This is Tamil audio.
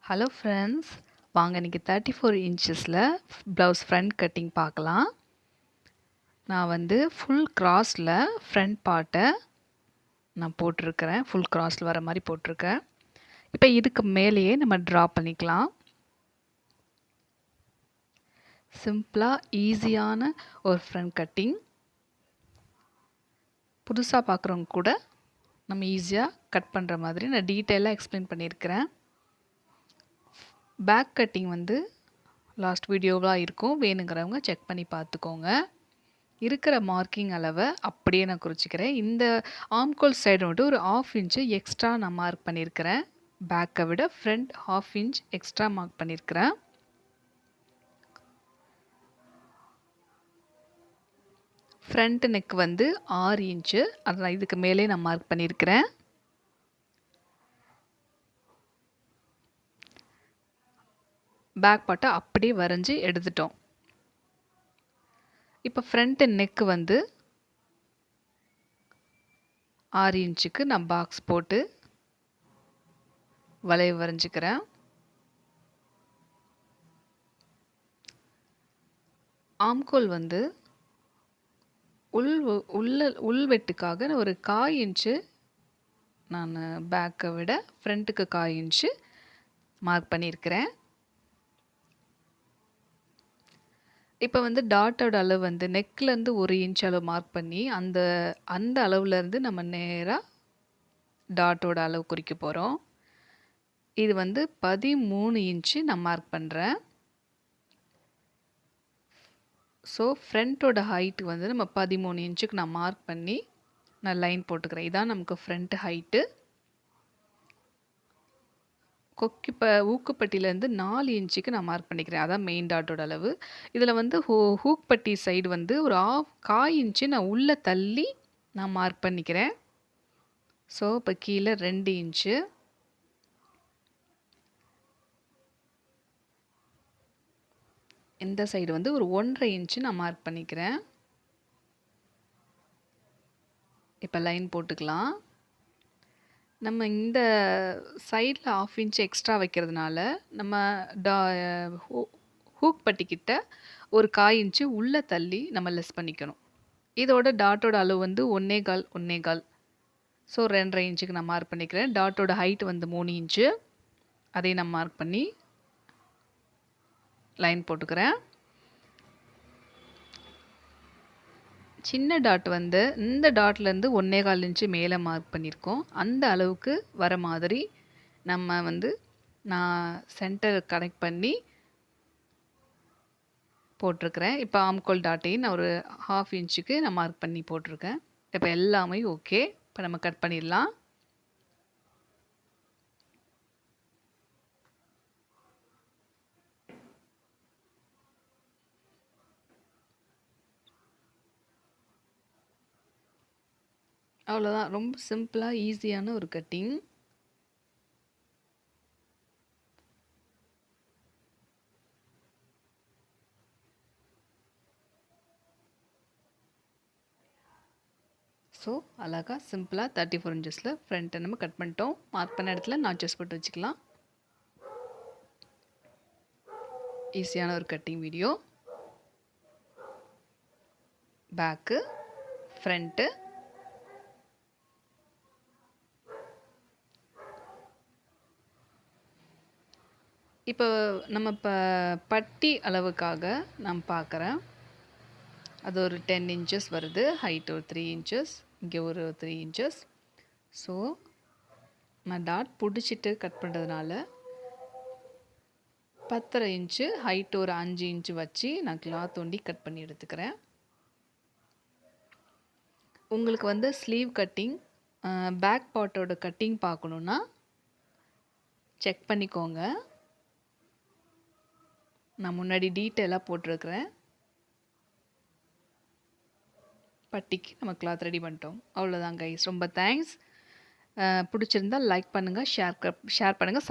ஹலோ ஃப்ரெண்ட்ஸ், வாங்க இன்றைக்கி 34 இன்ச்சஸில் ப்ளவுஸ் ஃப்ரண்ட் கட்டிங் பார்க்கலாம். நான் வந்து ஃபுல் கிராஸில் ஃப்ரண்ட் பார்ட்டை நான் போட்டிருக்கிறேன். ஃபுல் கிராஸில் வர மாதிரி போட்டிருக்கேன். இப்போ இதுக்கு மேலேயே நம்ம ட்ரா பண்ணிக்கலாம். சிம்பிளாக ஈஸியான ஒரு ஃப்ரண்ட் கட்டிங். புதுசாக பார்க்குறவங்க கூட நம்ம ஈஸியாக கட் பண்ணுற மாதிரி நான் டீட்டெயிலாக எக்ஸ்பிளைன் பண்ணியிருக்கிறேன். பேக் கட்டிங் வந்து லாஸ்ட் வீடியோவாக இருக்கும், வேணுங்கிறவங்க செக் பண்ணி பார்த்துக்கோங்க. இருக்கிற மார்க்கிங் அளவை அப்படியே நான் குறிச்சிக்கிறேன். இந்த ஆம்கோல் சைடு மட்டும் ஒரு 1/2 இன்ச்சு எக்ஸ்ட்ரா நான் மார்க் பண்ணியிருக்கிறேன். பேக்கை விட ஃப்ரண்ட் 1/2 இன்ச் எக்ஸ்ட்ரா மார்க் பண்ணியிருக்கிறேன். ஃப்ரண்ட் நெக் வந்து 6 இன்ச்சு, அதனால் இதுக்கு மேலே நான் மார்க் பண்ணியிருக்கிறேன். பேக் பார்ட்டை அப்படியே வரைஞ்சி எடுத்துட்டோம். இப்போ ஃப்ரண்ட் நெக்கு வந்து 6 இன்ச்சுக்கு நான் பாக்ஸ் போட்டு வளைவு வரைஞ்சிக்கிறேன். ஆம்கோல் வந்து உள்வெட்டுக்காக நான் ஒரு 1/4 இன்ச்சு நான் பேக்கை விட ஃப்ரண்ட்டுக்கு 1/4 இன்ச்சு மார்க் பண்ணியிருக்கிறேன். இப்போ வந்து டாட்டோட அளவு வந்து நெக்லேருந்து 1 இன்ச் அளவு மார்க் பண்ணி அந்த அளவுலேருந்து நம்ம நேராக டாட்டோட அளவு குறிக்க போகிறோம். இது வந்து 13 இன்ச்சு நான் மார்க் பண்ணுறேன். ஸோ ஃப்ரண்ட்டோட ஹைட்டு வந்து நம்ம 13 இன்ச்சுக்கு நான் மார்க் பண்ணி நான் லைன் போட்டுக்கிறேன். இதான் நமக்கு ஃப்ரண்ட் ஹைட்டு. ஊக்குப்பட்டியிலேருந்து 4 இன்ச்சுக்கு நான் மார்க் பண்ணிக்கிறேன். அதான் மெயின் டாட்டோட அளவு. இதில் வந்து ஹூக் பட்டி சைடு வந்து ஒரு 1/4 இன்ச்சு நான் உள்ளே தள்ளி நான் மார்க் பண்ணிக்கிறேன். ஸோ இப்போ கீழே 2 இன்ச்சு. இந்த சைடு வந்து ஒரு 1/2 இன்ச்சு நான் மார்க் பண்ணிக்கிறேன். இப்போ லைன் போட்டுக்கலாம். நம்ம இந்த சைடில் 1/2 இன்ச் எக்ஸ்ட்ரா வைக்கிறதுனால நம்ம ஹூக் பட்டிக்கிட்ட ஒரு 1/4 இன்ச்சு உள்ளே தள்ளி நம்ம லெஸ் பண்ணிக்கணும். இதோட டாட்டோட அளவு வந்து 1/4. ஸோ 2.5 இன்ச்சுக்கு நான் மார்க் பண்ணிக்கிறேன். டாட்டோட ஹைட் வந்து 3 இன்ச்சு. அதையும் நான் மார்க் பண்ணி லைன் போட்டுக்கிறேன். சின்ன டாட் வந்து இந்த டாட்லேருந்து 1/4 இன்ச்சு மேலே மார்க் பண்ணியிருக்கோம். அந்த அளவுக்கு வர மாதிரி நம்ம வந்து நான் சென்டர் கனெக்ட் பண்ணி போட்டிருக்கிறேன். இப்போ ஆம்கோல் டாட்டையும் நான் ஒரு 1/2 இன்ச்சுக்கு நான் மார்க் பண்ணி போட்டிருக்கேன். இப்போ எல்லாமே ஓகே. இப்போ நம்ம கட் பண்ணிடலாம். அவ்வளோதான். ரொம்ப சிம்பிளாக ஈஸியான ஒரு கட்டிங். ஸோ அழகாக சிம்பிளாக 34 இன்ச்சஸில் ஃப்ரண்ட்டை நம்ம கட் பண்ணிட்டோம். மார்க் பண்ண இடத்துல நாச்சஸ் போட்டு வச்சுக்கலாம். ஈஸியான ஒரு கட்டிங் வீடியோ. பேக்கு, ஃப்ரண்ட்டு, இப்போ நம்ம பட்டி அளவுக்காக நான் பார்க்குறேன். அது ஒரு 10 இன்ச்சஸ் வருது. ஹைட் ஒரு 3 இன்ச்சஸ், இங்கே ஒரு 3 இன்ச்சஸ். ஸோ நான் டாட் பிடிச்சிட்டு கட் பண்ணுறதுனால 10.5 இன்ச்சு, ஹைட் ஒரு 5 இன்ச்சு வச்சு நான் கிளாத் ஒண்டி கட் பண்ணி எடுத்துக்கிறேன். உங்களுக்கு வந்து ஸ்லீவ் கட்டிங், பேக் பார்ட்டோட கட்டிங் பார்க்கணுன்னா செக் பண்ணிக்கோங்க. நான் முன்னாடி டீட்டெயிலாக போட்டிருக்கிறேன். பட்டிக்கு நம்ம கிளாத் ரெடி பண்ணிட்டோம். அவ்வளோதான் கைஸ். ரொம்ப தேங்க்ஸ். பிடிச்சிருந்தா லைக் பண்ணுங்கள், ஷேர் பண்ணுங்கள்,